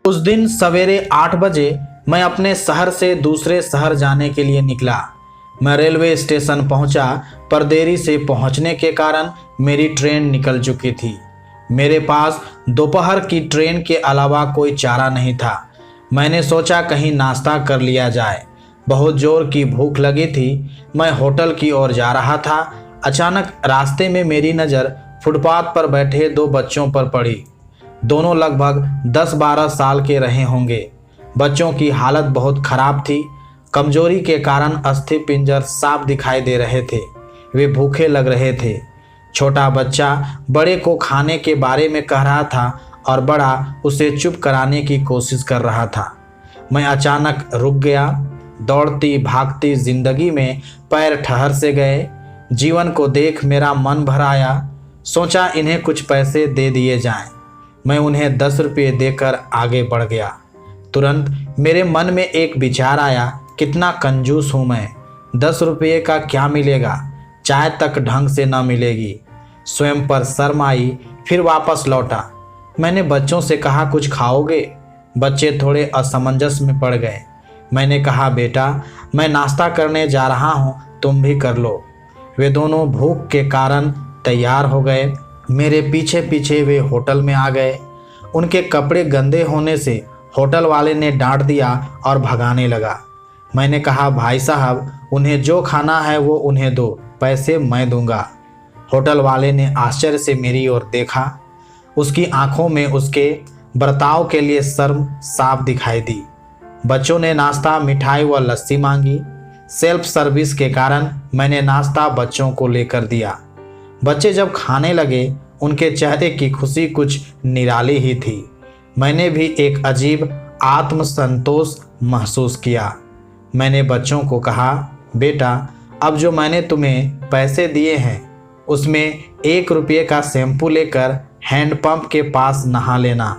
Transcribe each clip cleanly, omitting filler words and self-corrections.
उस दिन सवेरे 8 बजे मैं अपने शहर से दूसरे शहर जाने के लिए निकला। मैं रेलवे स्टेशन पहुंचा, पर देरी से पहुंचने के कारण मेरी ट्रेन निकल चुकी थी। मेरे पास दोपहर की ट्रेन के अलावा कोई चारा नहीं था। मैंने सोचा कहीं नाश्ता कर लिया जाए। बहुत जोर की भूख लगी थी। मैं होटल की ओर जा रहा था। अचानक रास्ते में मेरी नज़र फुटपाथ पर बैठे 2 बच्चों पर पड़ी। दोनों लगभग 10-12 साल के रहे होंगे। बच्चों की हालत बहुत खराब थी। कमजोरी के कारण अस्थि पिंजर साफ दिखाई दे रहे थे। वे भूखे लग रहे थे। छोटा बच्चा बड़े को खाने के बारे में कह रहा था और बड़ा उसे चुप कराने की कोशिश कर रहा था। मैं अचानक रुक गया। दौड़ती भागती जिंदगी में पैर ठहर से गए। जीवन को देख मेरा मन भर आया। सोचा इन्हें कुछ पैसे दे दिए जाएं। मैं उन्हें 10 रुपये देकर आगे बढ़ गया। तुरंत मेरे मन में एक विचार आया, कितना कंजूस हूँ मैं। 10 रुपये का क्या मिलेगा, चाय तक ढंग से न मिलेगी। स्वयं पर शर्म आई, फिर वापस लौटा। मैंने बच्चों से कहा, कुछ खाओगे? बच्चे थोड़े असमंजस में पड़ गए। मैंने कहा, बेटा मैं नाश्ता करने जा रहा हूँ, तुम भी कर लो। वे दोनों भूख के कारण तैयार हो गए। मेरे पीछे पीछे वे होटल में आ गए। उनके कपड़े गंदे होने से होटल वाले ने डांट दिया और भगाने लगा। मैंने कहा, भाई साहब उन्हें जो खाना है वो उन्हें दो, पैसे मैं दूंगा। होटल वाले ने आश्चर्य से मेरी ओर देखा। उसकी आंखों में उसके बर्ताव के लिए शर्म साफ दिखाई दी। बच्चों ने नाश्ता, मिठाई व लस्सी मांगी। सेल्फ सर्विस के कारण मैंने नाश्ता बच्चों को लेकर दिया। बच्चे जब खाने लगे, उनके चेहरे की खुशी कुछ निराली ही थी। मैंने भी एक अजीब आत्मसंतोष महसूस किया। मैंने बच्चों को कहा, बेटा अब जो मैंने तुम्हें पैसे दिए हैं उसमें 1 रुपये का शैम्पू लेकर हैंडपंप के पास नहा लेना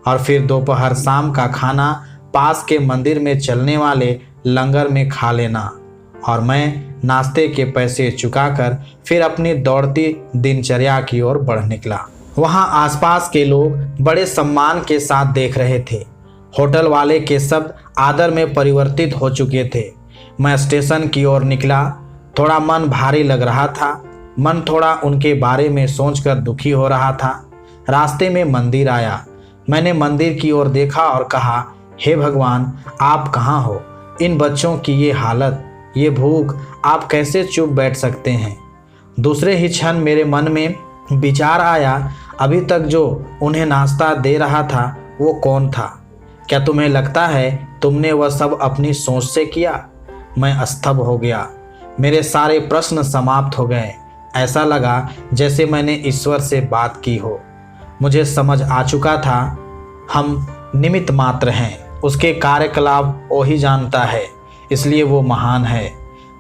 और फिर दोपहर शाम का खाना पास के मंदिर में चलने वाले लंगर में खा लेना। और मैं नाश्ते के पैसे चुकाकर फिर अपनी दौड़ती दिनचर्या की ओर बढ़ निकला। वहाँ आसपास के लोग बड़े सम्मान के साथ देख रहे थे। होटल वाले के शब्द आदर में परिवर्तित हो चुके थे। मैं स्टेशन की ओर निकला। थोड़ा मन भारी लग रहा था। मन थोड़ा उनके बारे में सोचकर दुखी हो रहा था। रास्ते में मंदिर आया। मैंने मंदिर की ओर देखा और कहा, हे भगवान आप कहाँ हो? इन बच्चों की ये हालत, ये भूख, आप कैसे चुप बैठ सकते हैं? दूसरे ही क्षण मेरे मन में विचार आया, अभी तक जो उन्हें नाश्ता दे रहा था वो कौन था? क्या तुम्हें लगता है तुमने वह सब अपनी सोच से किया? मैं स्तब्ध हो गया। मेरे सारे प्रश्न समाप्त हो गए। ऐसा लगा जैसे मैंने ईश्वर से बात की हो। मुझे समझ आ चुका था, हम निमित्त मात्र हैं। उसके कार्यकलाप वो ही जानता है, इसलिए वो महान है।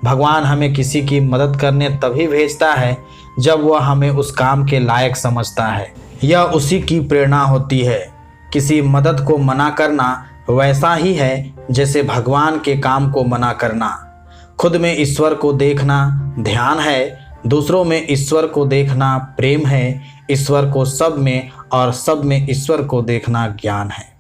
भगवान हमें किसी की मदद करने तभी भेजता है जब वह हमें उस काम के लायक समझता है। यह उसी की प्रेरणा होती है। किसी मदद को मना करना वैसा ही है जैसे भगवान के काम को मना करना। खुद में ईश्वर को देखना ध्यान है, दूसरों में ईश्वर को देखना प्रेम है, ईश्वर को सब में और सब में ईश्वर को देखना ज्ञान है।